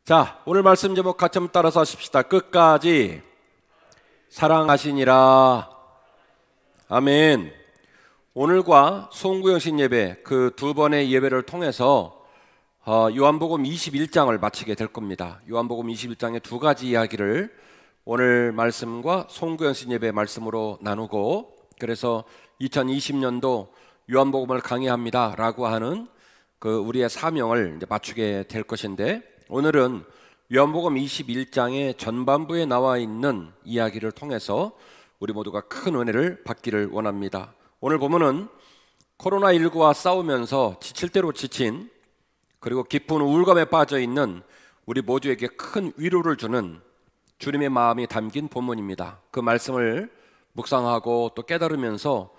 자, 오늘 말씀 제목 같이 한번 따라서 하십시다. 끝까지 사랑하시니라. 아멘. 오늘과 송구영신 예배 그 두 번의 예배를 통해서 요한복음 21장을 마치게 될 겁니다. 요한복음 21장의 두 가지 이야기를 오늘 말씀과 송구영신 예배 말씀으로 나누고, 그래서 2020년도 요한복음을 강의합니다 라고 하는 그 우리의 사명을 이제 맞추게 될 것인데, 오늘은 요한복음 21장의 전반부에 나와 있는 이야기를 통해서 우리 모두가 큰 은혜를 받기를 원합니다. 오늘 본문은 코로나19와 싸우면서 지칠 대로 지친, 그리고 깊은 우울감에 빠져 있는 우리 모두에게 큰 위로를 주는 주님의 마음이 담긴 본문입니다. 그 말씀을 묵상하고 또 깨달으면서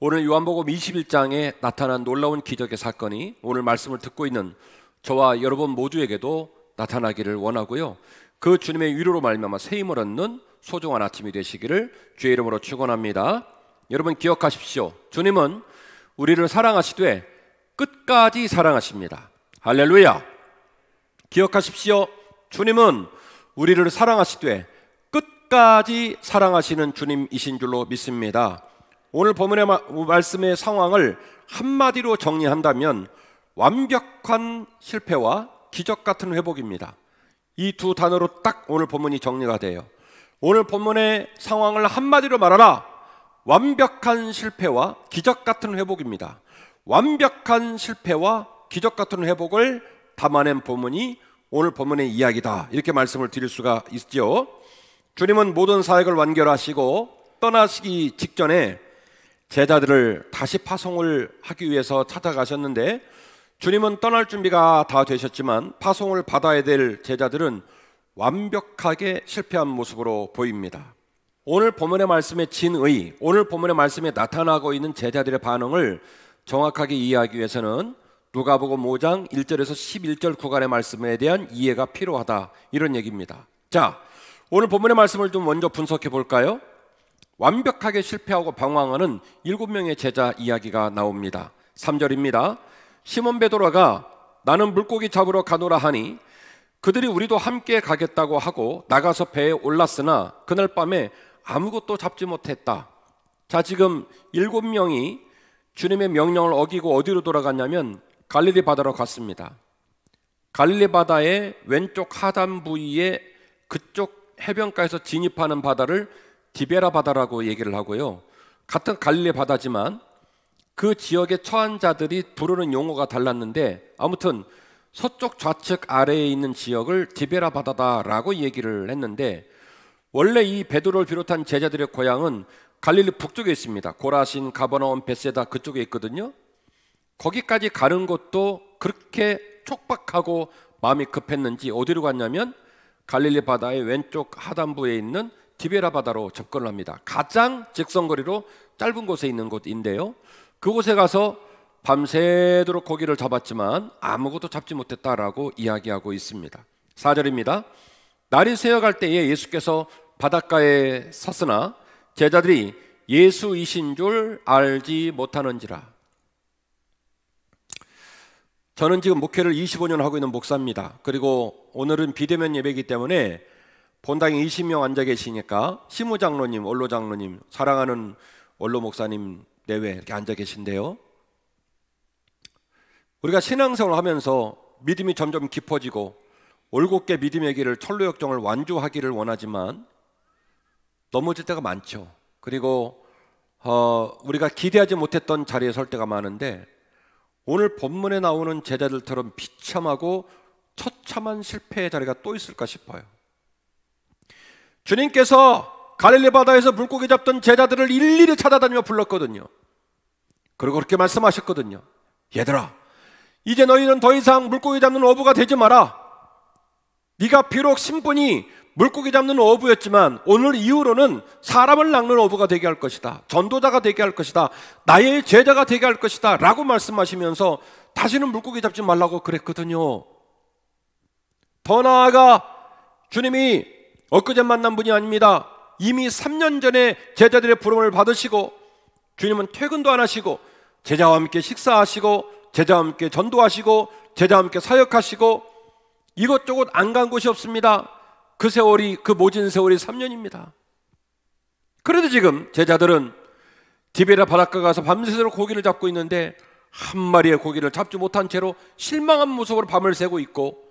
오늘 요한복음 21장에 나타난 놀라운 기적의 사건이 오늘 말씀을 듣고 있는 저와 여러분 모두에게도 나타나기를 원하고요, 그 주님의 위로로 말미암아 새 힘을 얻는 소중한 아침이 되시기를 주의 이름으로 축원합니다. 여러분 기억하십시오. 주님은 우리를 사랑하시되 끝까지 사랑하십니다. 할렐루야. 기억하십시오. 주님은 우리를 사랑하시되 끝까지 사랑하시는 주님이신 줄로 믿습니다. 오늘 본문의 말씀의 상황을 한마디로 정리한다면 완벽한 실패와 기적 같은 회복입니다. 이 두 단어로 딱 오늘 본문이 정리가 돼요. 오늘 본문의 상황을 한마디로 말하라. 완벽한 실패와 기적 같은 회복입니다. 완벽한 실패와 기적 같은 회복을 담아낸 본문이 오늘 본문의 이야기다, 이렇게 말씀을 드릴 수가 있죠. 주님은 모든 사역을 완결하시고 떠나시기 직전에 제자들을 다시 파송을 하기 위해서 찾아가셨는데, 주님은 떠날 준비가 다 되셨지만 파송을 받아야 될 제자들은 완벽하게 실패한 모습으로 보입니다. 오늘 본문의 말씀의 진의, 오늘 본문의 말씀에 나타나고 있는 제자들의 반응을 정확하게 이해하기 위해서는 누가복음 5장 1절에서 11절 구간의 말씀에 대한 이해가 필요하다, 이런 얘기입니다. 자, 오늘 본문의 말씀을 좀 먼저 분석해 볼까요? 완벽하게 실패하고 방황하는 7명의 제자 이야기가 나옵니다. 3절입니다. 시몬 베드로가 나는 물고기 잡으러 가노라 하니 그들이 우리도 함께 가겠다고 하고 나가서 배에 올랐으나 그날 밤에 아무것도 잡지 못했다. 자, 지금 7명이 주님의 명령을 어기고 어디로 돌아갔냐면 갈릴리 바다로 갔습니다. 갈릴리 바다의 왼쪽 하단 부위에 그쪽 해변가에서 진입하는 바다를 디베라 바다라고 얘기를 하고요, 같은 갈릴리 바다지만 그 지역에 처한 자들이 부르는 용어가 달랐는데, 아무튼 서쪽 좌측 아래에 있는 지역을 디베라 바다다라고 얘기를 했는데, 원래 이 베드로를 비롯한 제자들의 고향은 갈릴리 북쪽에 있습니다. 고라신, 가버나움, 벳세다 그쪽에 있거든요. 거기까지 가는 것도 그렇게 촉박하고 마음이 급했는지 어디로 갔냐면 갈릴리 바다의 왼쪽 하단부에 있는 디베라 바다로 접근을 합니다. 가장 직선거리로 짧은 곳에 있는 곳인데요, 그곳에 가서 밤새도록 고기를 잡았지만 아무것도 잡지 못했다라고 이야기하고 있습니다. 4절입니다. 날이 새어갈 때에 예수께서 바닷가에 섰으나 제자들이 예수이신 줄 알지 못하는지라. 저는 지금 목회를 25년 하고 있는 목사입니다. 그리고 오늘은 비대면 예배이기 때문에 본당에 20명 앉아 계시니까 시무장로님, 원로장로님, 사랑하는 원로 목사님 내외 이렇게 앉아 계신데요, 우리가 신앙생활을 하면서 믿음이 점점 깊어지고 올곧게 믿음의 길을 철로역정을 완주하기를 원하지만 넘어질 때가 많죠. 그리고 우리가 기대하지 못했던 자리에 설 때가 많은데, 오늘 본문에 나오는 제자들처럼 비참하고 처참한 실패의 자리가 또 있을까 싶어요. 주님께서 갈릴리 바다에서 물고기 잡던 제자들을 일일이 찾아다니며 불렀거든요. 그리고 그렇게 말씀하셨거든요. 얘들아, 이제 너희는 더 이상 물고기 잡는 어부가 되지 마라. 네가 비록 신분이 물고기 잡는 어부였지만 오늘 이후로는 사람을 낚는 어부가 되게 할 것이다. 전도자가 되게 할 것이다. 나의 제자가 되게 할 것이다 라고 말씀하시면서 다시는 물고기 잡지 말라고 그랬거든요. 더 나아가 주님이 엊그제 만난 분이 아닙니다. 이미 3년 전에 제자들의 부름을 받으시고 주님은 퇴근도 안 하시고 제자와 함께 식사하시고 제자와 함께 전도하시고 제자와 함께 사역하시고 이것저것 안 간 곳이 없습니다. 그 세월이, 그 모진 세월이 3년입니다. 그래도 지금 제자들은 디베랴 바닷가 가서 밤새도록 고기를 잡고 있는데 한 마리의 고기를 잡지 못한 채로 실망한 모습으로 밤을 새고 있고,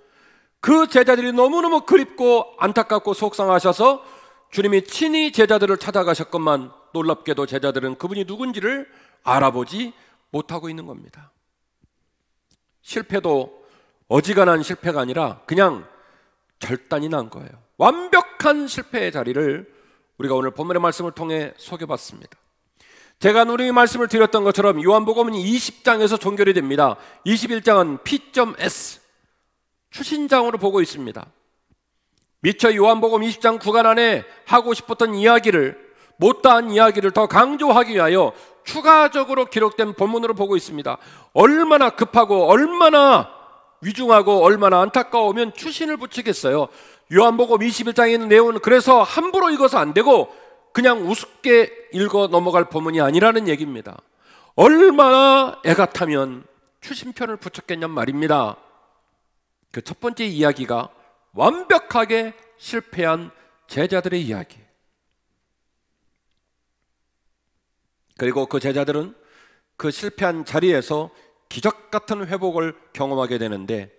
그 제자들이 너무너무 그립고 안타깝고 속상하셔서 주님이 친히 제자들을 찾아가셨건만 놀랍게도 제자들은 그분이 누군지를 알아보지 못하고 있는 겁니다. 실패도 어지간한 실패가 아니라 그냥 결단이 난 거예요. 완벽한 실패의 자리를 우리가 오늘 본문의 말씀을 통해 소개받습니다. 제가 누누이 말씀을 드렸던 것처럼 요한복음은 20장에서 종결이 됩니다. 21장은 P.S 추신장으로 보고 있습니다. 미처 요한복음 20장 구간 안에 하고 싶었던 이야기를, 못다한 이야기를 더 강조하기 위하여 추가적으로 기록된 본문으로 보고 있습니다. 얼마나 급하고 얼마나 위중하고 얼마나 안타까우면 추신을 붙이겠어요. 요한복음 21장에 있는 내용은 그래서 함부로 읽어서 안 되고 그냥 우습게 읽어 넘어갈 본문이 아니라는 얘기입니다. 얼마나 애가 타면 추신편을 붙였겠냔 말입니다. 그 첫 번째 이야기가 완벽하게 실패한 제자들의 이야기. 그리고 그 제자들은 그 실패한 자리에서 기적 같은 회복을 경험하게 되는데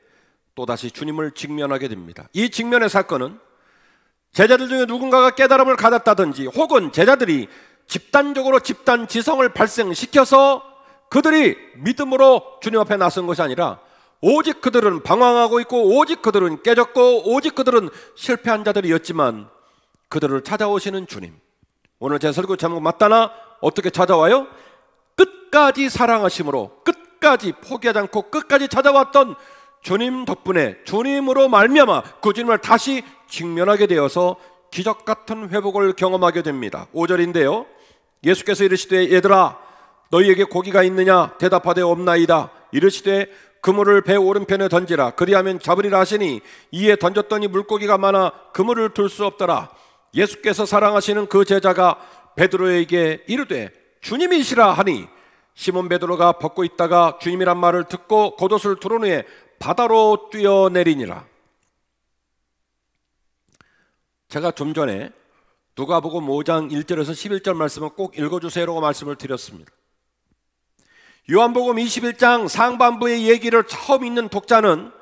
또다시 주님을 직면하게 됩니다. 이 직면의 사건은 제자들 중에 누군가가 깨달음을 가졌다든지 혹은 제자들이 집단적으로 집단 지성을 발생시켜서 그들이 믿음으로 주님 앞에 나선 것이 아니라 오직 그들은 방황하고 있고 오직 그들은 깨졌고 오직 그들은 실패한 자들이었지만 그들을 찾아오시는 주님, 오늘 제 설교 제목 맞다나 어떻게 찾아와요? 끝까지 사랑하심으로 끝까지 포기하지 않고 끝까지 찾아왔던 주님 덕분에 주님으로 말미암아 그 주님을 다시 직면하게 되어서 기적 같은 회복을 경험하게 됩니다. 5절인데요 예수께서 이르시되 얘들아 너희에게 고기가 있느냐 대답하되 없나이다. 이르시되 그물을 배 오른편에 던지라 그리하면 잡으리라 하시니 이에 던졌더니 물고기가 많아 그물을 둘 수 없더라. 예수께서 사랑하시는 그 제자가 베드로에게 이르되 주님이시라 하니 시몬 베드로가 벗고 있다가 주님이란 말을 듣고 겉옷을 두른 후에 바다로 뛰어내리니라. 제가 좀 전에 누가복음 5장 1절에서 11절 말씀을 꼭 읽어주세요라고 말씀을 드렸습니다. 요한복음 21장 상반부의 얘기를 처음 읽는 독자는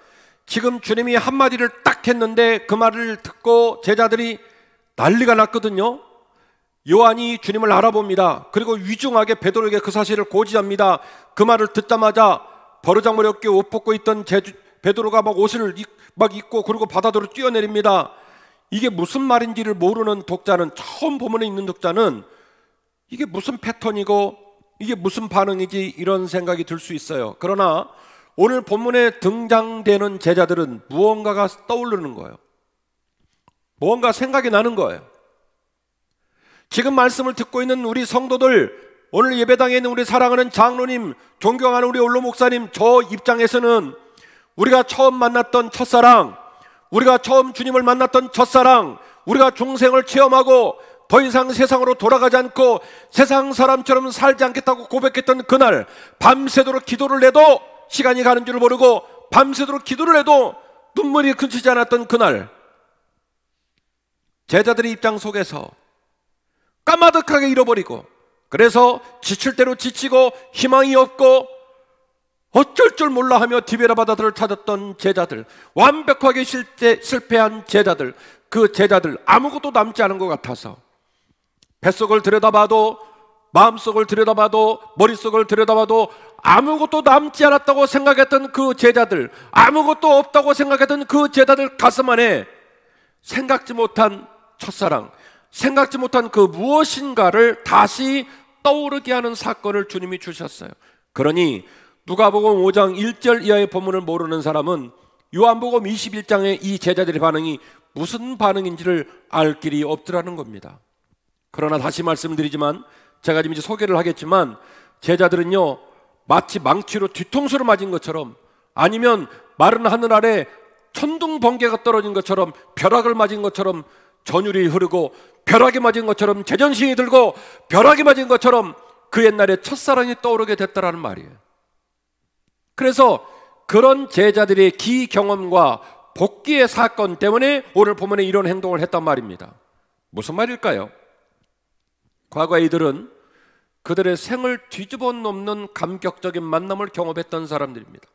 지금 주님이 한마디를 딱 했는데 그 말을 듣고 제자들이 난리가 났거든요. 요한이 주님을 알아봅니다. 그리고 위중하게 베드로에게 그 사실을 고지합니다. 그 말을 듣자마자 버르장머리 어깨에 옷 벗고 있던 베드로가 막 옷을 막 입고 그리고 바다로 뛰어내립니다. 이게 무슨 말인지를 모르는 독자는, 처음 본문에 있는 독자는 이게 무슨 패턴이고 이게 무슨 반응이지 이런 생각이 들 수 있어요. 그러나 오늘 본문에 등장되는 제자들은 무언가가 떠오르는 거예요. 무언가 생각이 나는 거예요. 지금 말씀을 듣고 있는 우리 성도들, 오늘 예배당에 있는 우리 사랑하는 장로님, 존경하는 우리 원로 목사님, 저 입장에서는 우리가 처음 만났던 첫사랑, 우리가 처음 주님을 만났던 첫사랑, 우리가 중생을 체험하고 더 이상 세상으로 돌아가지 않고 세상 사람처럼 살지 않겠다고 고백했던 그날, 밤새도록 기도를 해도 시간이 가는 줄 모르고 밤새도록 기도를 해도 눈물이 그치지 않았던 그날, 제자들의 입장 속에서 까마득하게 잃어버리고 그래서 지칠 대로 지치고 희망이 없고 어쩔 줄 몰라 하며 디베랴 바다들을 찾았던 제자들, 완벽하게 실패한 제자들, 그 제자들 아무것도 남지 않은 것 같아서 뱃속을 들여다봐도 마음속을 들여다봐도 머릿속을 들여다봐도 아무것도 남지 않았다고 생각했던 그 제자들, 아무것도 없다고 생각했던 그 제자들 가슴 안에 생각지 못한 첫사랑, 생각지 못한 그 무엇인가를 다시 떠오르게 하는 사건을 주님이 주셨어요. 그러니 누가복음 5장 1절 이하의 본문을 모르는 사람은 요한복음 21장의 이 제자들의 반응이 무슨 반응인지를 알 길이 없더라는 겁니다. 그러나 다시 말씀드리지만 제가 지금 이제 소개를 하겠지만 제자들은요 마치 망치로 뒤통수를 맞은 것처럼, 아니면 마른 하늘 아래 천둥 번개가 떨어진 것처럼, 벼락을 맞은 것처럼 전율이 흐르고 벼락이 맞은 것처럼 제정신이 들고 벼락이 맞은 것처럼 그 옛날에 첫사랑이 떠오르게 됐다라는 말이에요. 그래서 그런 제자들의 기 경험과 복귀의 사건 때문에 오늘 본문에 이런 행동을 했단 말입니다. 무슨 말일까요? 과거 이들은 그들의 생을 뒤집어 놓는 감격적인 만남을 경험했던 사람들입니다.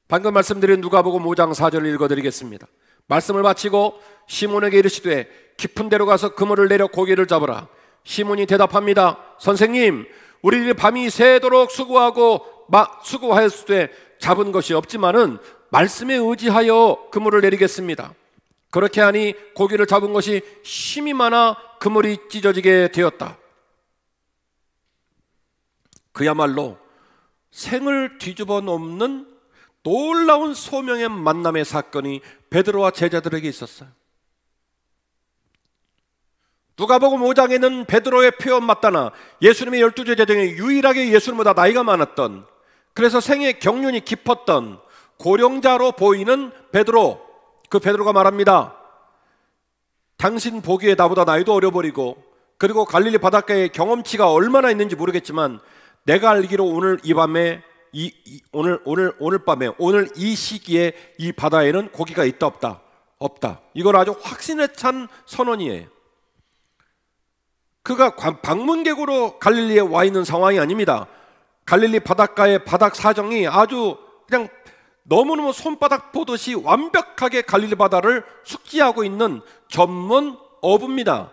방금 말씀드린 누가복음 5장 4절을 읽어드리겠습니다. 말씀을 마치고 시몬에게 이르시되 깊은 데로 가서 그물을 내려 고기를 잡으라. 시몬이 대답합니다. 선생님, 우리들이 밤이 새도록 수고하였으되 잡은 것이 없지만은 말씀에 의지하여 그물을 내리겠습니다. 그렇게 하니 고기를 잡은 것이 힘이 많아 그물이 찢어지게 되었다. 그야말로 생을 뒤집어 놓는 놀라운 소명의 만남의 사건이 베드로와 제자들에게 있었어요. 누가복음 5장에는 베드로의 표현 맞다나 예수님의 12제자 중에 유일하게 예수님보다 나이가 많았던, 그래서 생의 경륜이 깊었던 고령자로 보이는 베드로, 그 베드로가 말합니다. 당신 보기에 나보다 나이도 어려 보이고, 그리고 갈릴리 바닷가에 경험치가 얼마나 있는지 모르겠지만 내가 알기로 오늘 이 밤에 오늘 이 시기에 이 바다에는 고기가 있다 없다. 이걸 아주 확신에 찬 선언이에요. 그가 방문객으로 갈릴리에 와 있는 상황이 아닙니다. 갈릴리 바닷가의 바닥 사정이 아주 그냥 너무너무 손바닥 보듯이 완벽하게 갈릴리 바다를 숙지하고 있는 전문 어부입니다.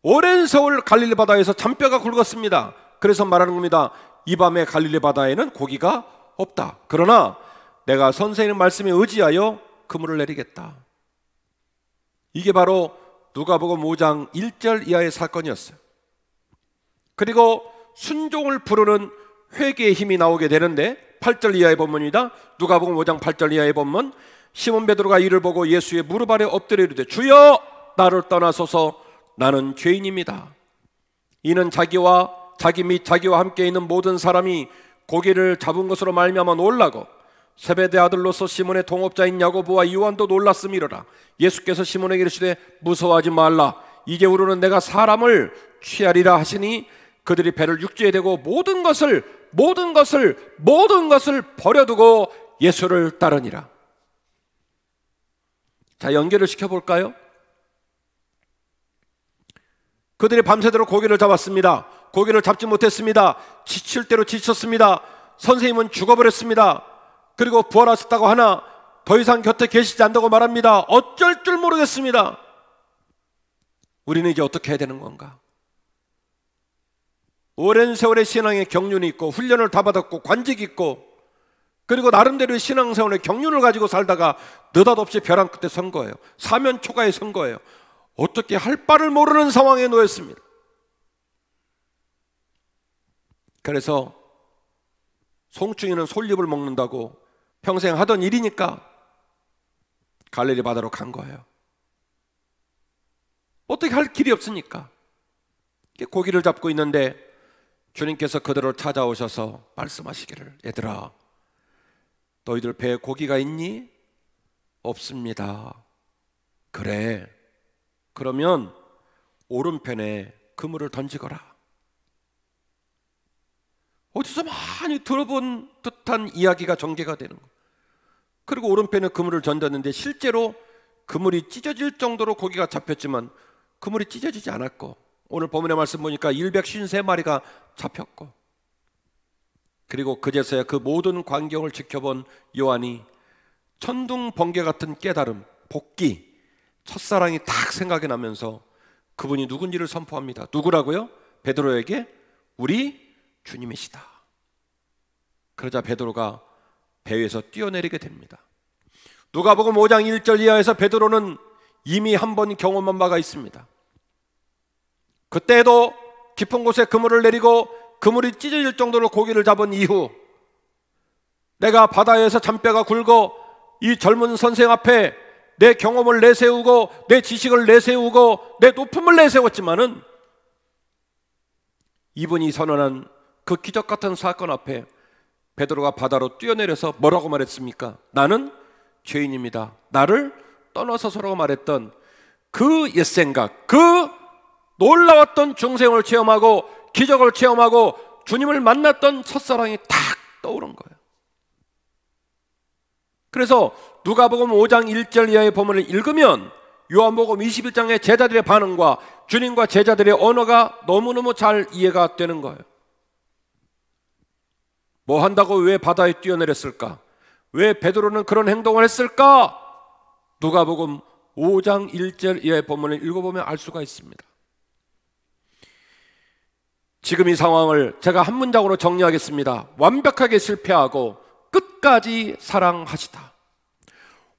오랜 세월 갈릴리 바다에서 잔뼈가 굵었습니다. 그래서 말하는 겁니다. 이 밤에 갈릴리 바다에는 고기가 없다. 그러나 내가 선생님 말씀에 의지하여 그물을 내리겠다. 이게 바로 누가복음 5장 1절 이하의 사건이었어요. 그리고 순종을 부르는 회개의 힘이 나오게 되는데 8절 이하의 본문입니다. 누가복음 5장 8절 이하의 본문. 시몬 베드로가 이를 보고 예수의 무릎 아래 엎드려 이르되 주여 나를 떠나소서 나는 죄인입니다. 이는 자기 및 자기와 함께 있는 모든 사람이 고기를 잡은 것으로 말미암아 놀라고 세베대 아들로서 시몬의 동업자인 야고보와 요한도 놀랐음이로라. 예수께서 시몬에게 이르시되 무서워하지 말라. 이제 우리는 내가 사람을 취하리라 하시니 그들이 배를 육지에 대고 모든 것을 버려두고 예수를 따르니라. 자, 연결을 시켜볼까요? 그들이 밤새도록 고기를 잡았습니다. 고기를 잡지 못했습니다. 지칠 대로 지쳤습니다. 선생님은 죽어버렸습니다. 그리고 부활하셨다고 하나 더 이상 곁에 계시지 않다고 말합니다. 어쩔 줄 모르겠습니다. 우리는 이제 어떻게 해야 되는 건가? 오랜 세월의 신앙의 경륜이 있고 훈련을 다 받았고 관직이 있고, 그리고 나름대로의 신앙생활의 경륜을 가지고 살다가 느닷없이 벼랑 끝에 선 거예요. 사면 초가에 선 거예요. 어떻게 할 바를 모르는 상황에 놓였습니다. 그래서 송충이는 솔잎을 먹는다고 평생 하던 일이니까 갈릴리 바다로 간 거예요. 어떻게 할 길이 없으니까. 고기를 잡고 있는데 주님께서 그들을 찾아오셔서 말씀하시기를, 얘들아 너희들 배에 고기가 있니? 없습니다. 그래, 그러면 오른편에 그물을 던지거라. 어디서 많이 들어본 듯한 이야기가 전개가 되는 거예요. 그리고 오른편에 그물을 던졌는데 실제로 그물이 찢어질 정도로 고기가 잡혔지만 그물이 찢어지지 않았고, 오늘 본문의 말씀 보니까 153마리가 잡혔고, 그리고 그제서야 그 모든 광경을 지켜본 요한이 천둥 번개 같은 깨달음, 복귀, 첫사랑이 딱 생각이 나면서 그분이 누군지를 선포합니다. 누구라고요? 베드로에게 우리 주님이시다. 그러자 베드로가 배 위에서 뛰어내리게 됩니다. 누가복음 5장 1절 이하에서 베드로는 이미 한 번 경험한 바가 있습니다. 그때도 깊은 곳에 그물을 내리고 그물이 찢어질 정도로 고기를 잡은 이후 내가 바다에서 잔뼈가 굵어 이 젊은 선생 앞에 내 경험을 내세우고 내 지식을 내세우고 내 높음을 내세웠지만은 이분이 선언한 그 기적 같은 사건 앞에 베드로가 바다로 뛰어내려서 뭐라고 말했습니까? 나는 죄인입니다. 나를 떠나서서라고 말했던 그 옛생각, 그 놀라웠던 중생을 체험하고 기적을 체험하고 주님을 만났던 첫사랑이 탁 떠오른 거예요. 그래서 누가복음 5장 1절 이하의 본문을 읽으면 요한복음 21장의 제자들의 반응과 주님과 제자들의 언어가 너무너무 잘 이해가 되는 거예요. 뭐 한다고 왜 바다에 뛰어내렸을까? 왜 베드로는 그런 행동을 했을까? 누가복음 5장 1절 이하의 본문을 읽어보면 알 수가 있습니다. 지금 이 상황을 제가 한 문장으로 정리하겠습니다. 완벽하게 실패하고 끝까지 사랑하시다.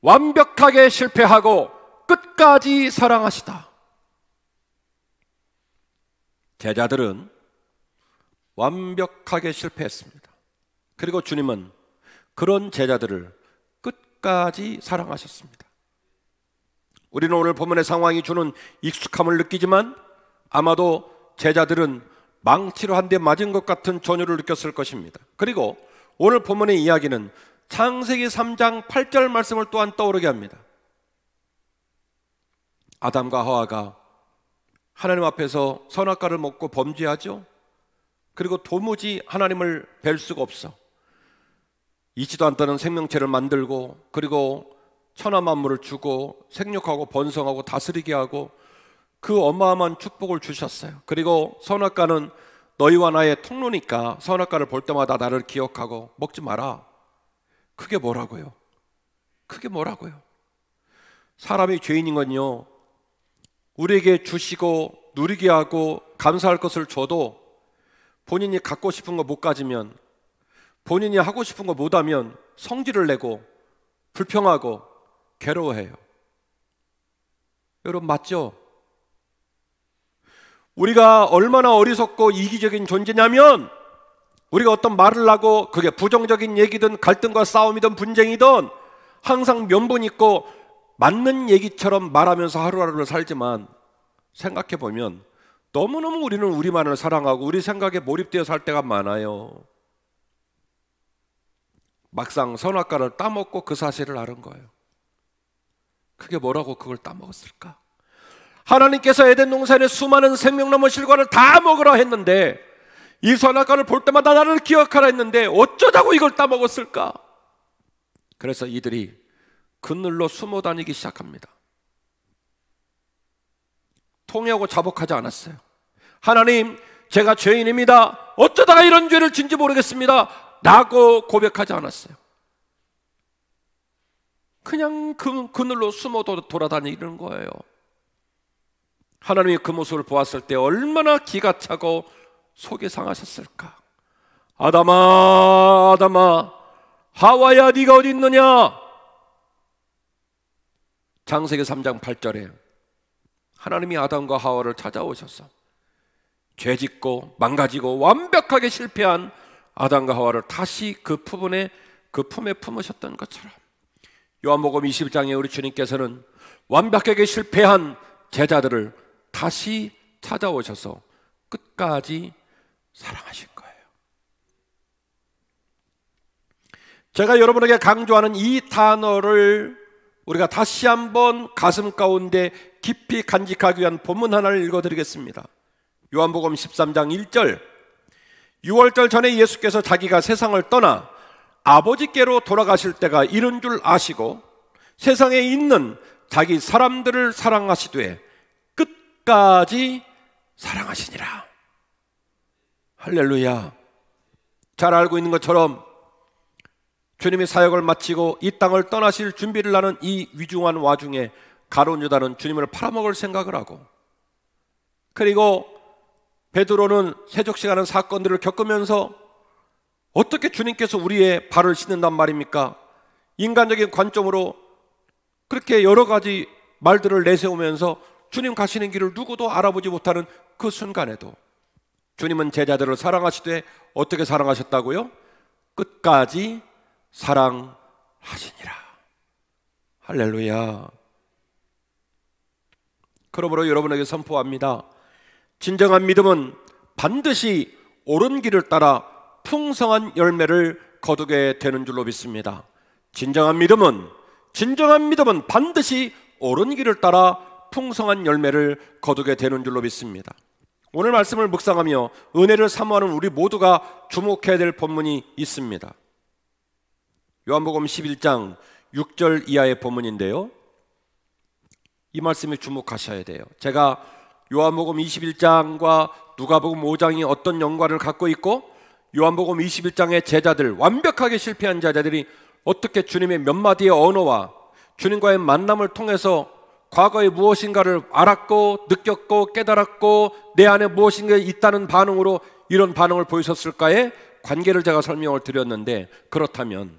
완벽하게 실패하고 끝까지 사랑하시다. 제자들은 완벽하게 실패했습니다. 그리고 주님은 그런 제자들을 끝까지 사랑하셨습니다. 우리는 오늘 본문의 상황이 주는 익숙함을 느끼지만 아마도 제자들은 망치로 한 대 맞은 것 같은 전율을 느꼈을 것입니다. 그리고 오늘 본문의 이야기는 창세기 3장 8절 말씀을 또한 떠오르게 합니다. 아담과 하와가 하나님 앞에서 선악과를 먹고 범죄하죠. 그리고 도무지 하나님을 뵐 수가 없어. 있지도 않다는 생명체를 만들고 그리고 천하 만물을 주고 생육하고 번성하고 다스리게 하고 그 어마어마한 축복을 주셨어요. 그리고 선악과는 너희와 나의 통로니까 선악과를 볼 때마다 나를 기억하고 먹지 마라. 그게 뭐라고요? 그게 뭐라고요? 사람이 죄인인 건요, 우리에게 주시고 누리게 하고 감사할 것을 줘도 본인이 갖고 싶은 거 못 가지면, 본인이 하고 싶은 거 못하면 성질을 내고 불평하고 괴로워해요. 여러분 맞죠? 우리가 얼마나 어리석고 이기적인 존재냐면 우리가 어떤 말을 하고 그게 부정적인 얘기든 갈등과 싸움이든 분쟁이든 항상 면분 있고 맞는 얘기처럼 말하면서 하루하루를 살지만 생각해보면 너무너무 우리는 우리만을 사랑하고 우리 생각에 몰입되어 살 때가 많아요. 막상 선악과를 따먹고 그 사실을 알은 거예요. 그게 뭐라고 그걸 따먹었을까? 하나님께서 에덴 동산에 수많은 생명나무 실과를 다 먹으라 했는데 이 선악과를 볼 때마다 나를 기억하라 했는데 어쩌자고 이걸 따먹었을까? 그래서 이들이 그늘로 숨어 다니기 시작합니다. 통회하고 자복하지 않았어요. 하나님, 제가 죄인입니다. 어쩌다가 이런 죄를 진지 모르겠습니다 라고 고백하지 않았어요. 그냥 그늘로 숨어 돌아다니는 거예요. 하나님이 그 모습을 보았을 때 얼마나 기가 차고 속이 상하셨을까? 아담아, 아담아, 하와야 네가 어디 있느냐? 창세기 3장 8절에 하나님이 아담과 하와를 찾아오셔서 죄짓고 망가지고 완벽하게 실패한 아담과 하와를 다시 그 품에 품으셨던 것처럼 요한복음 21장에 우리 주님께서는 완벽하게 실패한 제자들을 다시 찾아오셔서 끝까지 사랑하신 거예요. 제가 여러분에게 강조하는 이 단어를 우리가 다시 한번 가슴 가운데 깊이 간직하기 위한 본문 하나를 읽어드리겠습니다. 요한복음 13장 1절, 6월절 전에 예수께서 자기가 세상을 떠나 아버지께로 돌아가실 때가 이른 줄 아시고 세상에 있는 자기 사람들을 사랑하시되 끝까지 사랑하시니라. 할렐루야. 잘 알고 있는 것처럼 주님이 사역을 마치고 이 땅을 떠나실 준비를 하는 이 위중한 와중에 가룟 유다는 주님을 팔아먹을 생각을 하고, 그리고 베드로는 세족시가는 사건들을 겪으면서 어떻게 주님께서 우리의 발을 씻는단 말입니까? 인간적인 관점으로 그렇게 여러 가지 말들을 내세우면서 주님 가시는 길을 누구도 알아보지 못하는 그 순간에도 주님은 제자들을 사랑하시되 어떻게 사랑하셨다고요? 끝까지 사랑하시니라. 할렐루야. 그러므로 여러분에게 선포합니다. 진정한 믿음은 반드시 옳은 길을 따라 풍성한 열매를 거두게 되는 줄로 믿습니다. 진정한 믿음은 반드시 옳은 길을 따라 풍성한 열매를 거두게 되는 줄로 믿습니다. 오늘 말씀을 묵상하며 은혜를 사모하는 우리 모두가 주목해야 될 본문이 있습니다. 요한복음 11장 6절 이하의 본문인데요, 이 말씀에 주목하셔야 돼요. 제가 요한복음 21장과 누가복음 5장이 어떤 연관을 갖고 있고, 요한복음 21장의 제자들, 완벽하게 실패한 제자들이 어떻게 주님의 몇 마디의 언어와 주님과의 만남을 통해서 과거에 무엇인가를 알았고 느꼈고 깨달았고 내 안에 무엇인가 있다는 반응으로 이런 반응을 보이셨을까의 관계를 제가 설명을 드렸는데, 그렇다면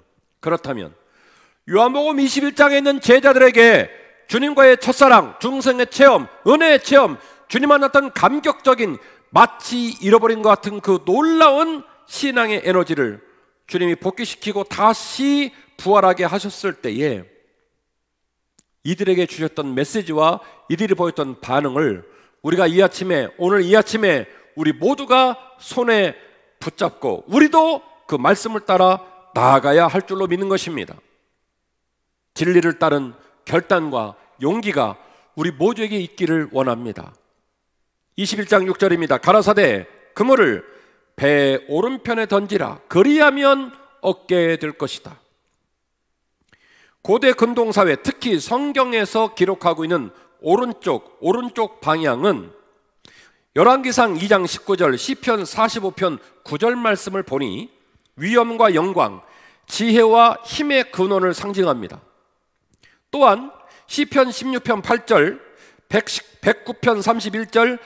요한복음 21장에 있는 제자들에게 주님과의 첫사랑, 중생의 체험, 은혜의 체험, 주님 만났던 감격적인, 마치 잃어버린 것 같은 그 놀라운 신앙의 에너지를 주님이 복귀시키고 다시 부활하게 하셨을 때에 이들에게 주셨던 메시지와 이들이 보였던 반응을 우리가 오늘 이 아침에 우리 모두가 손에 붙잡고 우리도 그 말씀을 따라 나아가야 할 줄로 믿는 것입니다. 진리를 따른 결단과 용기가 우리 모두에게 있기를 원합니다. 21장 6절입니다. 가라사대 그물을 배 오른편에 던지라, 그리하면 얻게 될 것이다. 고대 근동사회, 특히 성경에서 기록하고 있는 오른쪽 방향은 열왕기상 2장 19절, 시편 45편 9절 말씀을 보니 위엄과 영광, 지혜와 힘의 근원을 상징합니다. 또한 시편 16편 8절, 109편 31절,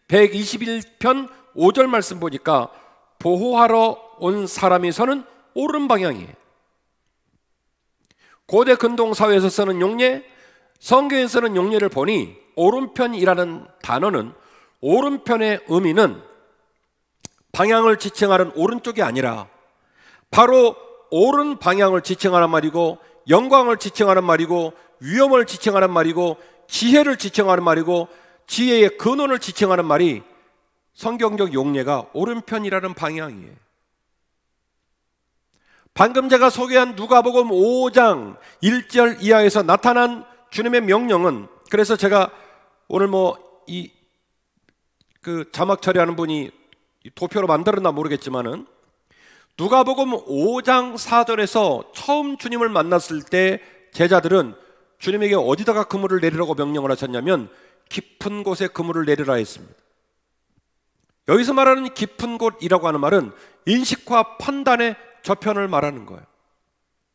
121편 5절 말씀 보니까 보호하러 온 사람이 서는 오른 방향이에요. 고대 근동사회에서 쓰는 용례, 성경에 쓰는 용례를 보니 오른편이라는 단어는, 오른편의 의미는 방향을 지칭하는 오른쪽이 아니라 바로 옳은 방향을 지칭하는 말이고, 영광을 지칭하는 말이고, 위엄을 지칭하는 말이고, 지혜를 지칭하는 말이고, 지혜의 근원을 지칭하는 말이 성경적 용례가 오른편이라는 방향이에요. 방금 제가 소개한 누가복음 5장 1절 이하에서 나타난 주님의 명령은, 그래서 제가 오늘 그 자막 처리하는 분이 도표로 만들었나 모르겠지만은, 누가복음 5장 4절에서 처음 주님을 만났을 때 제자들은 주님에게 어디다가 그물을 내리라고 명령을 하셨냐면 깊은 곳에 그물을 내리라 했습니다. 여기서 말하는 깊은 곳이라고 하는 말은 인식과 판단의 저편을 말하는 거예요.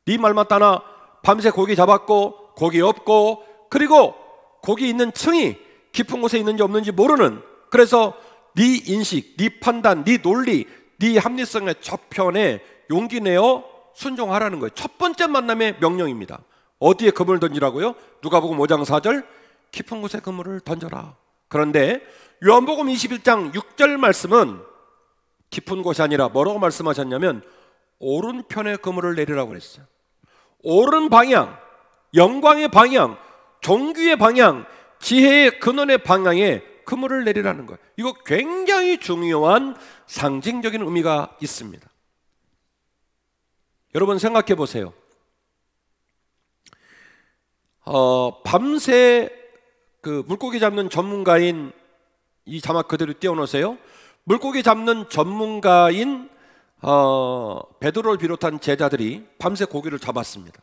네 말만 따나 밤새 고기 잡았고 고기 없고, 그리고 고기 있는 층이 깊은 곳에 있는지 없는지 모르는, 그래서 네 인식, 네 판단, 네 논리, 네 합리성의 저편에 용기 내어 순종하라는 거예요. 첫 번째 만남의 명령입니다. 어디에 그물을 던지라고요? 누가복음 5장 4절, 깊은 곳에 그물을 던져라. 그런데 요한복음 21장 6절 말씀은 깊은 곳이 아니라 뭐라고 말씀하셨냐면 오른편에 그물을 내리라고 그랬어요. 옳은 방향, 영광의 방향, 종귀의 방향, 지혜의 근원의 방향에 그물을 내리라는 거예요. 이거 굉장히 중요한 상징적인 의미가 있습니다. 여러분 생각해 보세요. 밤새 그 물고기 잡는 전문가인, 이 자막 그대로 띄워놓으세요. 물고기 잡는 전문가인 베드로를 비롯한 제자들이 밤새 고기를 잡았습니다.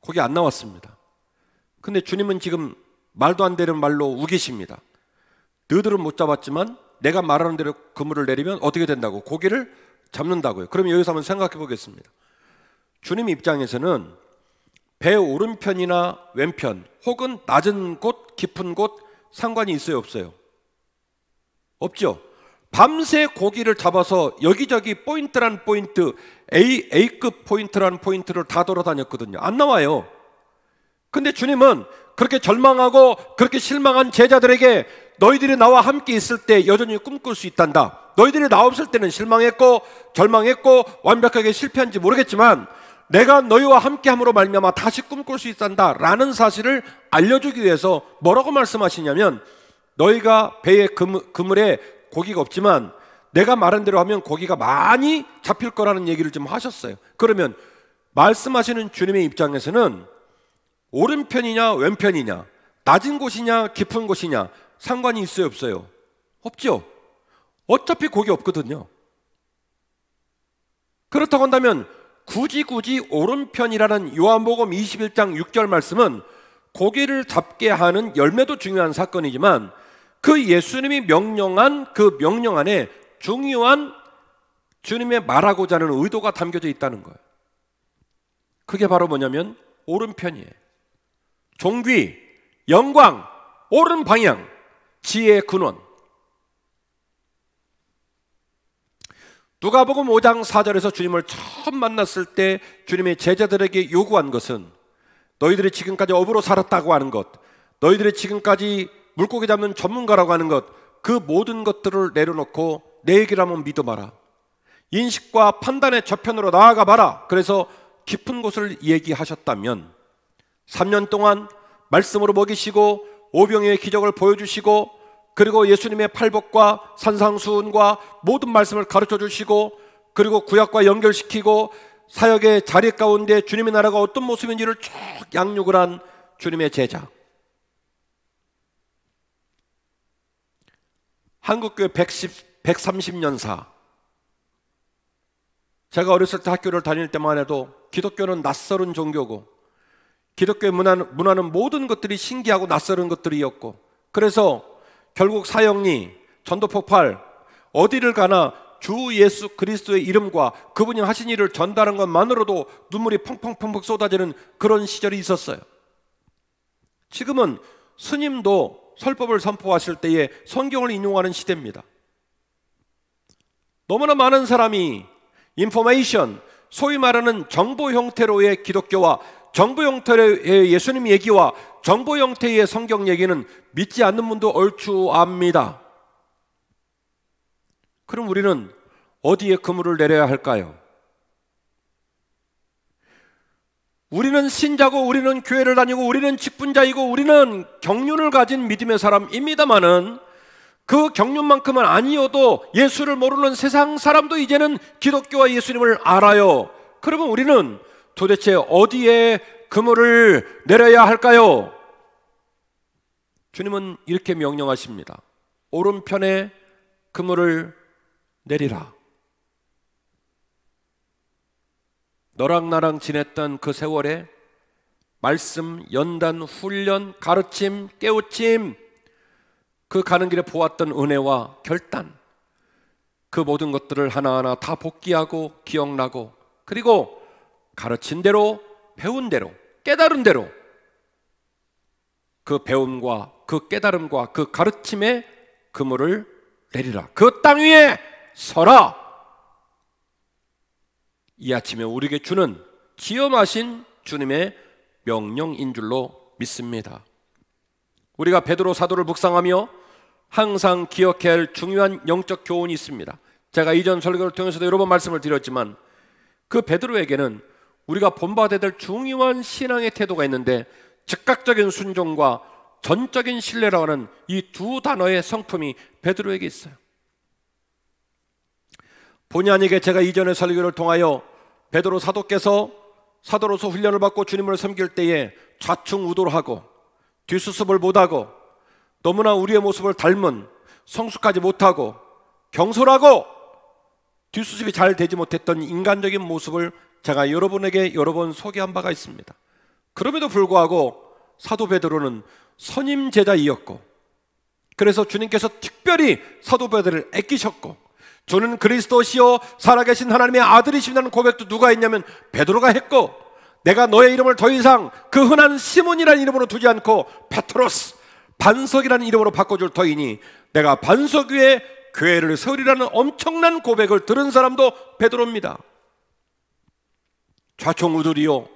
고기 안 나왔습니다. 근데 주님은 지금 말도 안 되는 말로 우기십니다. 너희들은 못 잡았지만 내가 말하는 대로 그물을 내리면 어떻게 된다고? 고기를 잡는다고요. 그럼 여기서 한번 생각해 보겠습니다. 주님 입장에서는 배 오른편이나 왼편, 혹은 낮은 곳, 깊은 곳 상관이 있어요, 없어요? 없죠. 밤새 고기를 잡아서 여기저기 포인트란 포인트, A급 포인트란 포인트를 다 돌아다녔거든요. 안 나와요. 근데 주님은 그렇게 절망하고 그렇게 실망한 제자들에게 너희들이 나와 함께 있을 때 여전히 꿈꿀 수 있단다. 너희들이 나 없을 때는 실망했고 절망했고 완벽하게 실패한지 모르겠지만 내가 너희와 함께함으로 말미암아 다시 꿈꿀 수 있단다 라는 사실을 알려주기 위해서 뭐라고 말씀하시냐면, 너희가 배에 그물에 고기가 없지만 내가 말한 대로 하면 고기가 많이 잡힐 거라는 얘기를 좀 하셨어요. 그러면 말씀하시는 주님의 입장에서는 오른편이냐 왼편이냐, 낮은 곳이냐 깊은 곳이냐 상관이 있어요, 없어요? 없죠. 어차피 고기 없거든요. 그렇다고 한다면 굳이 오른편이라는 요한복음 21장 6절 말씀은 고기를 잡게 하는 열매도 중요한 사건이지만 그 예수님이 명령한 그 명령 안에 중요한 주님의 말하고자 하는 의도가 담겨져 있다는 거예요. 그게 바로 뭐냐면 오른편이에요. 존귀, 영광, 옳은 방향, 지혜의 근원. 누가복음 5장 4절에서 주님을 처음 만났을 때 주님의 제자들에게 요구한 것은 너희들이 지금까지 업으로 살았다고 하는 것, 너희들이 지금까지 물고기 잡는 전문가라고 하는 것, 그 모든 것들을 내려놓고 내 얘기를 한번 믿어봐라. 인식과 판단의 저편으로 나아가 봐라. 그래서 깊은 곳을 얘기하셨다면 3년 동안 말씀으로 먹이시고 오병이의 기적을 보여주시고 그리고 예수님의 팔복과 산상수훈과 모든 말씀을 가르쳐 주시고 그리고 구약과 연결시키고 사역의 자리 가운데 주님의 나라가 어떤 모습인지를 쭉 양육을 한 주님의 제자. 한국교회 130년사. 제가 어렸을 때 학교를 다닐 때만 해도 기독교는 낯설은 종교고 기독교의 문화는 모든 것들이 신기하고 낯설은 것들이었고 그래서 결국 사형리, 전도폭발, 어디를 가나 주 예수 그리스도의 이름과 그분이 하신 일을 전달한 것만으로도 눈물이 펑펑펑펑 쏟아지는 그런 시절이 있었어요. 지금은 스님도 설법을 선포하실 때에 성경을 인용하는 시대입니다. 너무나 많은 사람이 인포메이션, 소위 말하는 정보 형태로의 기독교와 정보 형태의 예수님 얘기와 정보 형태의 성경 얘기는 믿지 않는 분도 얼추 압니다. 그럼 우리는 어디에 그물을 내려야 할까요? 우리는 신자고 우리는 교회를 다니고 우리는 직분자이고 우리는 경륜을 가진 믿음의 사람입니다마는 그 경륜만큼은 아니어도 예수를 모르는 세상 사람도 이제는 기독교와 예수님을 알아요. 그러면 우리는 도대체 어디에 그물을 내려야 할까요? 주님은 이렇게 명령하십니다. 오른편에 그물을 내리라. 너랑 나랑 지냈던 그 세월에 말씀, 연단, 훈련, 가르침, 깨우침, 그 가는 길에 보았던 은혜와 결단, 그 모든 것들을 하나하나 다 복기하고 기억나고 그리고 가르친 대로, 배운 대로, 깨달은 대로 그 배움과 그 깨달음과 그 가르침에 그물을 내리라. 그 땅 위에 서라. 이 아침에 우리에게 주는 지엄하신 주님의 명령인 줄로 믿습니다. 우리가 베드로 사도를 묵상하며 항상 기억해야 할 중요한 영적 교훈이 있습니다. 제가 이전 설교를 통해서도 여러 번 말씀을 드렸지만 그 베드로에게는 우리가 본받아야 될 중요한 신앙의 태도가 있는데 즉각적인 순종과 전적인 신뢰라고 하는 이 두 단어의 성품이 베드로에게 있어요. 본의 아니게 제가 이전의 설교를 통하여 베드로 사도께서 사도로서 훈련을 받고 주님을 섬길 때에 좌충우돌하고 뒷수습을 못하고 너무나 우리의 모습을 닮은 성숙하지 못하고 경솔하고 뒷수습이 잘 되지 못했던 인간적인 모습을 제가 여러분에게 여러 번 소개한 바가 있습니다. 그럼에도 불구하고 사도 베드로는 선임 제자이었고 그래서 주님께서 특별히 사도 베드로를 아끼셨고 주는 그리스도시요 살아계신 하나님의 아들이시라는 고백도 누가 했냐면 베드로가 했고 내가 너의 이름을 더 이상 그 흔한 시몬이라는 이름으로 두지 않고 페트로스 반석이라는 이름으로 바꿔줄 터이니 내가 반석 위에 교회를 세우리라는 엄청난 고백을 들은 사람도 베드로입니다. 좌충우돌이요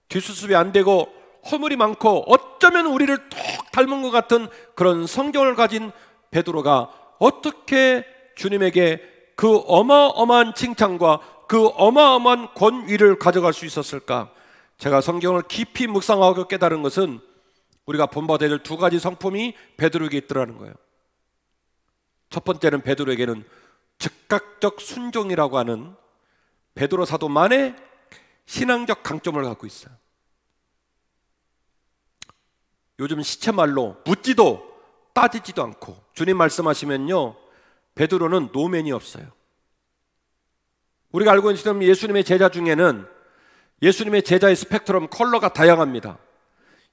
뒷수습이 안 되고 허물이 많고 어쩌면 우리를 톡 닮은 것 같은 그런 성경을 가진 베드로가 어떻게 주님에게 그 어마어마한 칭찬과 그 어마어마한 권위를 가져갈 수 있었을까? 제가 성경을 깊이 묵상하고 깨달은 것은 우리가 본받아야 될 두 가지 성품이 베드로에게 있더라는 거예요. 첫 번째는 베드로에게는 즉각적 순종이라고 하는 베드로 사도만의 신앙적 강점을 갖고 있어요. 요즘 시체말로 묻지도 따지지도 않고 주님 말씀하시면요 베드로는 노맨이 없어요. 우리가 알고 있는 예수님의 제자 중에는 예수님의 제자의 스펙트럼 컬러가 다양합니다.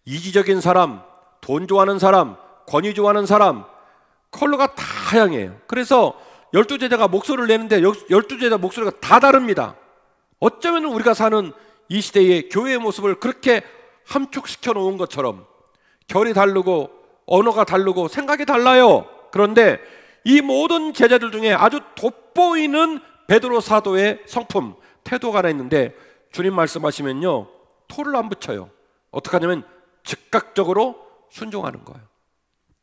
이지적인 사람, 돈 좋아하는 사람, 권위 좋아하는 사람, 컬러가 다양해요. 그래서 12제자가 목소리를 내는데 12제자 목소리가 다 다릅니다. 어쩌면 우리가 사는 이 시대의 교회의 모습을 그렇게 함축시켜 놓은 것처럼 결이 다르고 언어가 다르고 생각이 달라요. 그런데 이 모든 제자들 중에 아주 돋보이는 베드로 사도의 성품, 태도가 하나 있는데 주님 말씀하시면요, 토를 안 붙여요. 어떻게 하냐면 즉각적으로 순종하는 거예요.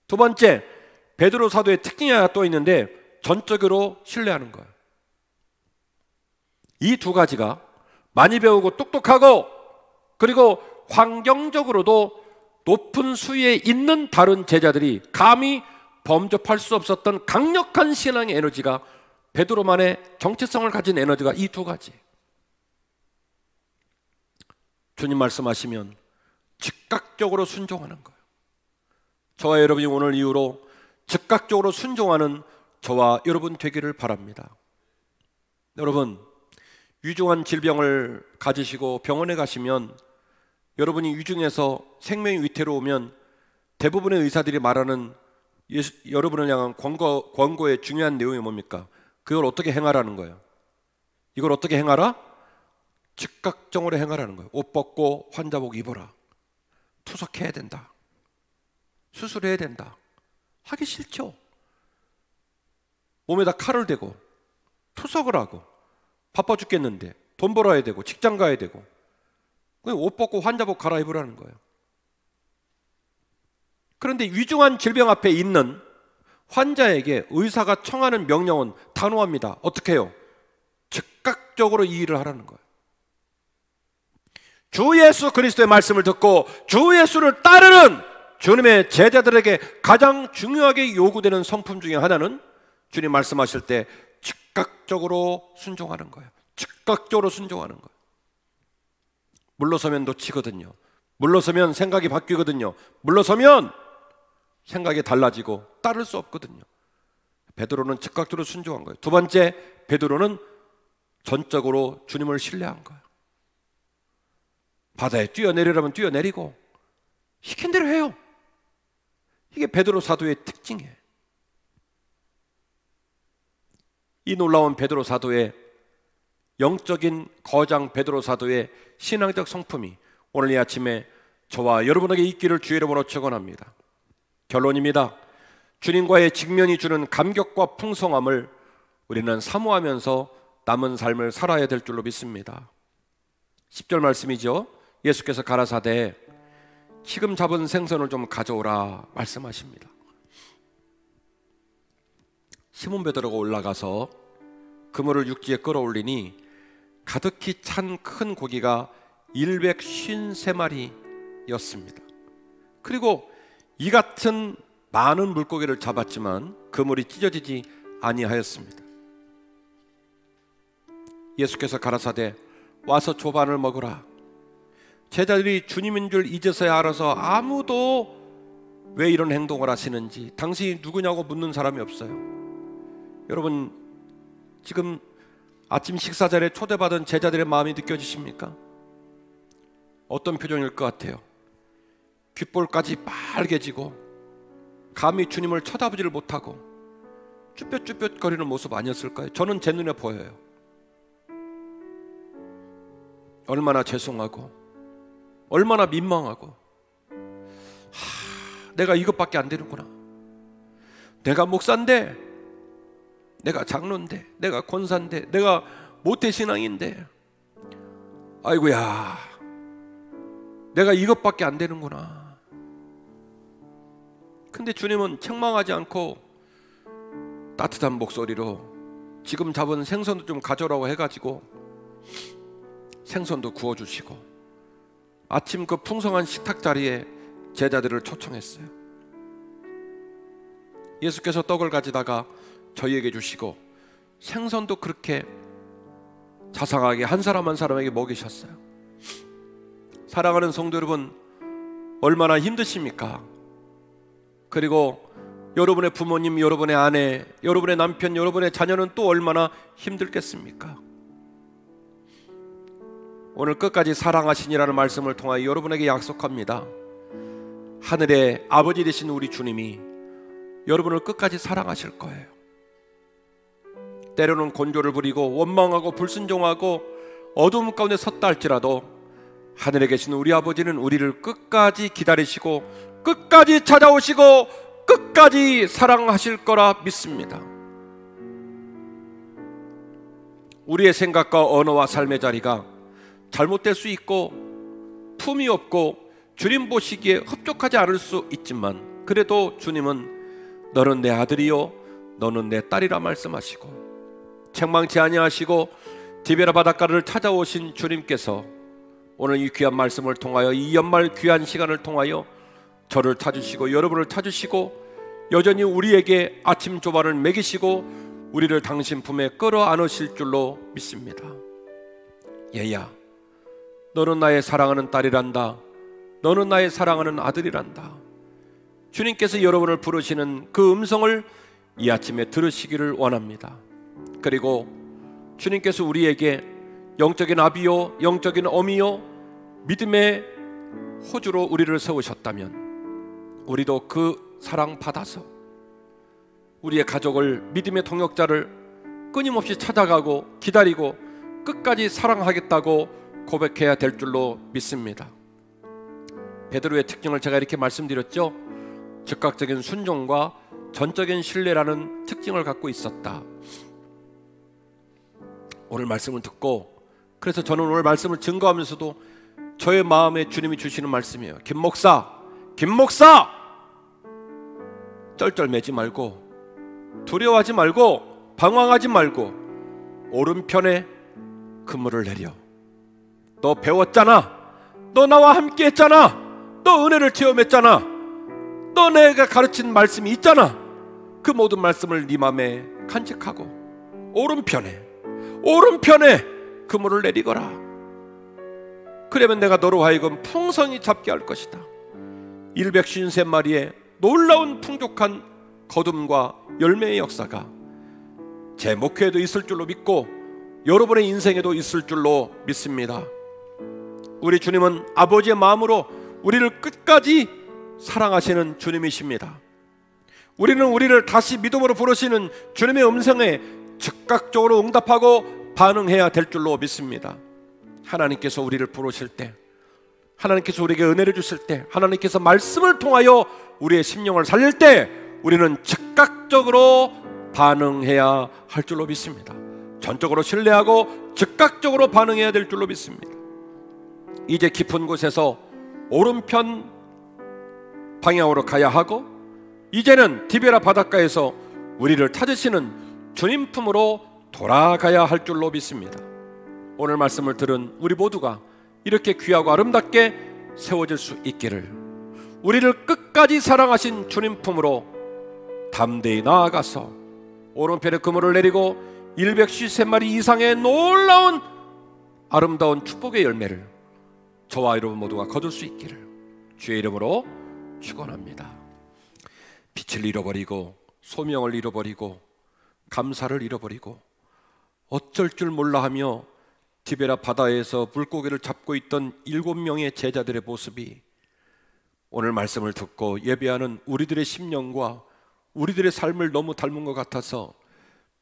두 번째, 베드로 사도의 특징이 하나 또 있는데 전적으로 신뢰하는 거예요. 이 두 가지가 많이 배우고 똑똑하고 그리고 환경적으로도 높은 수위에 있는 다른 제자들이 감히 범접할 수 없었던 강력한 신앙의 에너지가, 베드로만의 정체성을 가진 에너지가 이 두 가지. 주님 말씀하시면 즉각적으로 순종하는 거예요. 저와 여러분이 오늘 이후로 즉각적으로 순종하는 저와 여러분 되기를 바랍니다. 여러분, 위중한 질병을 가지시고 병원에 가시면 여러분이 위중해서 생명이 위태로우면 대부분의 의사들이 말하는 여러분을 향한 권고의 중요한 내용이 뭡니까? 그걸 어떻게 행하라는 거예요. 이걸 어떻게 행하라? 즉각적으로 행하라는 거예요. 옷 벗고 환자복 입어라. 투석해야 된다. 수술해야 된다. 하기 싫죠. 몸에다 칼을 대고 투석을 하고 바빠 죽겠는데 돈 벌어야 되고 직장 가야 되고 옷 벗고 환자복 갈아입으라는 거예요. 그런데 위중한 질병 앞에 있는 환자에게 의사가 청하는 명령은 단호합니다. 어떻게 해요? 즉각적으로 이 일을 하라는 거예요. 주 예수 그리스도의 말씀을 듣고 주 예수를 따르는 주님의 제자들에게 가장 중요하게 요구되는 성품 중에 하나는 주님 말씀하실 때 즉각적으로 순종하는 거예요. 즉각적으로 순종하는 거예요. 물러서면 놓치거든요. 물러서면 생각이 바뀌거든요. 물러서면 생각이 달라지고 따를 수 없거든요. 베드로는 즉각적으로 순종한 거예요. 두 번째, 베드로는 전적으로 주님을 신뢰한 거예요. 바다에 뛰어내리라면 뛰어내리고 시킨 대로 해요. 이게 베드로 사도의 특징이에요. 이 놀라운 베드로 사도의 영적인 거장 베드로 사도의 신앙적 성품이 오늘 이 아침에 저와 여러분에게 있기를 주의 이름으로 축원합니다. 결론입니다. 주님과의 직면이 주는 감격과 풍성함을 우리는 사모하면서 남은 삶을 살아야 될 줄로 믿습니다. 10절 말씀이죠. 예수께서 가라사대 지금 잡은 생선을 좀 가져오라 말씀하십니다. 시몬 베드로가 올라가서 그물을 육지에 끌어올리니 가득히 찬 큰 고기가 153마리였습니다. 그리고 이 같은 많은 물고기를 잡았지만 그물이 찢어지지 아니하였습니다. 예수께서 가라사대 와서 조반을 먹으라. 제자들이 주님인 줄 이제서야 알아서 아무도 왜 이런 행동을 하시는지, 당신이 누구냐고 묻는 사람이 없어요. 여러분, 지금 아침 식사 자리에 초대받은 제자들의 마음이 느껴지십니까? 어떤 표정일 것 같아요? 귓볼까지 빨개지고 감히 주님을 쳐다보지를 못하고 쭈뼛쭈뼛거리는 모습 아니었을까요? 저는 제 눈에 보여요. 얼마나 죄송하고 얼마나 민망하고, 내가 이것밖에 안 되는구나. 내가 목사인데, 내가 장로인데, 내가 권사인데, 내가 모태신앙인데, 아이고야, 내가 이것밖에 안 되는구나. 근데 주님은 책망하지 않고 따뜻한 목소리로 지금 잡은 생선도 좀 가져오라고 해가지고 생선도 구워주시고 아침 그 풍성한 식탁 자리에 제자들을 초청했어요. 예수께서 떡을 가지다가 저희에게 주시고 생선도 그렇게 자상하게 한 사람 한 사람에게 먹이셨어요. 사랑하는 성도 여러분, 얼마나 힘드십니까? 그리고 여러분의 부모님, 여러분의 아내, 여러분의 남편, 여러분의 자녀는 또 얼마나 힘들겠습니까? 오늘 끝까지 사랑하시니라는 말씀을 통하여 여러분에게 약속합니다. 하늘의 아버지 되신 우리 주님이 여러분을 끝까지 사랑하실 거예요. 때로는 곤조를 부리고 원망하고 불순종하고 어두움 가운데 섰다 할지라도 하늘에 계신 우리 아버지는 우리를 끝까지 기다리시고 끝까지 찾아오시고 끝까지 사랑하실 거라 믿습니다. 우리의 생각과 언어와 삶의 자리가 잘못될 수 있고 품이 없고 주님 보시기에 흡족하지 않을 수 있지만, 그래도 주님은 너는 내 아들이요 너는 내 딸이라 말씀하시고 책망치 아니하시고 디베라 바닷가를 찾아오신 주님께서 오늘 이 귀한 말씀을 통하여, 이 연말 귀한 시간을 통하여 저를 찾으시고 여러분을 찾으시고 여전히 우리에게 아침 조반을 먹이시고 우리를 당신 품에 끌어안으실 줄로 믿습니다. 얘야, 너는 나의 사랑하는 딸이란다. 너는 나의 사랑하는 아들이란다. 주님께서 여러분을 부르시는 그 음성을 이 아침에 들으시기를 원합니다. 그리고 주님께서 우리에게 영적인 아비요 영적인 어미요 믿음의 호주로 우리를 세우셨다면 우리도 그 사랑 받아서 우리의 가족을, 믿음의 동역자를 끊임없이 찾아가고 기다리고 끝까지 사랑하겠다고 고백해야 될 줄로 믿습니다. 베드로의 특징을 제가 이렇게 말씀드렸죠. 즉각적인 순종과 전적인 신뢰라는 특징을 갖고 있었다. 오늘 말씀을 듣고, 그래서 저는 오늘 말씀을 증거하면서도 저의 마음에 주님이 주시는 말씀이에요. 김 목사 쩔쩔매지 말고 두려워하지 말고 방황하지 말고 오른편에 그물을 내려. 너 배웠잖아. 너 나와 함께 했잖아. 너 은혜를 체험했잖아. 너 내가 가르친 말씀이 있잖아. 그 모든 말씀을 네 마음에 간직하고 오른편에 그물을 내리거라. 그러면 내가 너로 하여금 풍성히 잡게 할 것이다. 153마리의 놀라운 풍족한 거둠과 열매의 역사가 제 목회에도 있을 줄로 믿고 여러분의 인생에도 있을 줄로 믿습니다. 우리 주님은 아버지의 마음으로 우리를 끝까지 사랑하시는 주님이십니다. 우리는 우리를 다시 믿음으로 부르시는 주님의 음성에 즉각적으로 응답하고 반응해야 될 줄로 믿습니다. 하나님께서 우리를 부르실 때, 하나님께서 우리에게 은혜를 주실 때, 하나님께서 말씀을 통하여 우리의 심령을 살릴 때 우리는 즉각적으로 반응해야 할 줄로 믿습니다. 전적으로 신뢰하고 즉각적으로 반응해야 될 줄로 믿습니다. 이제 깊은 곳에서 오른편 방향으로 가야 하고, 이제는 디베라 바닷가에서 우리를 찾으시는 주님 품으로 돌아가야 할 줄로 믿습니다. 오늘 말씀을 들은 우리 모두가 이렇게 귀하고 아름답게 세워질 수 있기를, 우리를 끝까지 사랑하신 주님 품으로 담대히 나아가서 오른편에 그물을 내리고 153마리 이상의 놀라운 아름다운 축복의 열매를 저와 여러분 모두가 거둘 수 있기를 주의 이름으로 축원합니다. 빛을 잃어버리고 소명을 잃어버리고 감사를 잃어버리고 어쩔 줄 몰라 하며 디베라 바다에서 물고기를 잡고 있던 7명의 제자들의 모습이 오늘 말씀을 듣고 예배하는 우리들의 심령과 우리들의 삶을 너무 닮은 것 같아서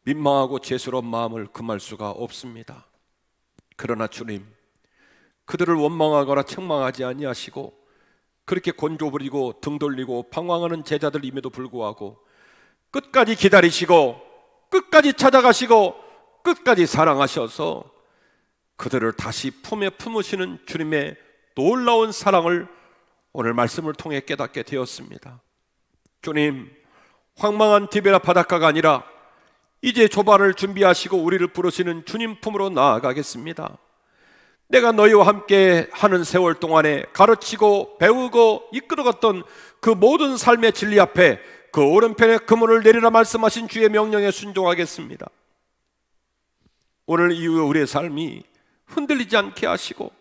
민망하고 죄스러운 마음을 금할 수가 없습니다. 그러나 주님, 그들을 원망하거나 책망하지 아니하시고 그렇게 곤조 부리고 등 돌리고 방황하는 제자들임에도 불구하고 끝까지 기다리시고 끝까지 찾아가시고 끝까지 사랑하셔서 그들을 다시 품에 품으시는 주님의 놀라운 사랑을 오늘 말씀을 통해 깨닫게 되었습니다. 주님, 황망한 디베라 바닷가가 아니라 이제 조반을 준비하시고 우리를 부르시는 주님 품으로 나아가겠습니다. 내가 너희와 함께 하는 세월 동안에 가르치고 배우고 이끌어갔던 그 모든 삶의 진리 앞에 그 오른편에 그물을 내리라 말씀하신 주의 명령에 순종하겠습니다. 오늘 이후에 우리의 삶이 흔들리지 않게 하시고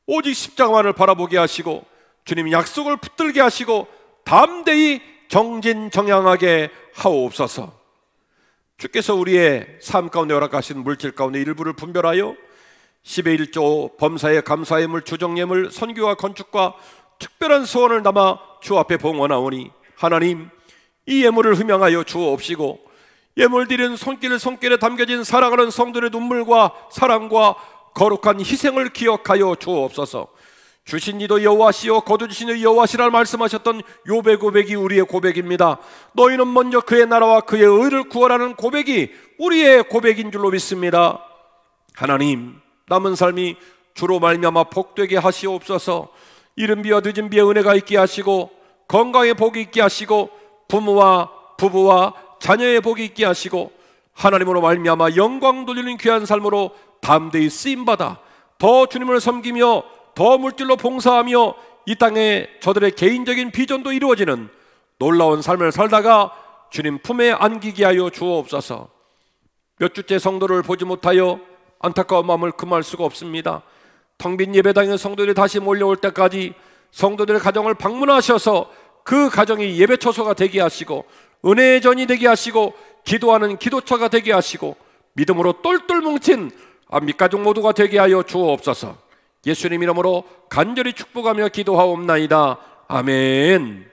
오직 십자가만을 바라보게 하시고 주님 약속을 붙들게 하시고 담대히 정진정양하게 하옵소서. 주께서 우리의 삶 가운데 허락하신 물질 가운데 일부를 분별하여 10의 1조 범사의 감사예물 주정예물 선교와 건축과 특별한 소원을 담아 주 앞에 봉헌하오니 하나님 이 예물을 흠양하여 주옵시고 예물 드리는 손길에 담겨진 사랑하는 성도의 눈물과 사랑과 거룩한 희생을 기억하여 주옵소서. 주신 이도 여호와시요 거두주신 이 여호와시라 말씀하셨던 욥의 고백이 우리의 고백입니다. 너희는 먼저 그의 나라와 그의 의를 구하라는 고백이 우리의 고백인 줄로 믿습니다. 하나님 남은 삶이 주로 말미암아 복되게 하시옵소서. 이른 비와 늦은 비에 은혜가 있게 하시고 건강에 복이 있게 하시고 부모와 부부와 자녀의 복이 있게 하시고 하나님으로 말미암아 영광 돌리는 귀한 삶으로 담대히 쓰임받아 더 주님을 섬기며 더 물질로 봉사하며 이 땅에 저들의 개인적인 비전도 이루어지는 놀라운 삶을 살다가 주님 품에 안기게 하여 주옵소서. 몇 주째 성도를 보지 못하여 안타까운 마음을 금할 수가 없습니다. 텅 빈 예배당에 성도들이 다시 몰려올 때까지 성도들의 가정을 방문하셔서 그 가정이 예배 처소가 되게 하시고 은혜의 전이 되게 하시고 기도하는 기도처가 되게 하시고 믿음으로 똘똘 뭉친 안민가족 모두가 되게 하여 주옵소서. 예수님 이름으로 간절히 축복하며 기도하옵나이다. 아멘.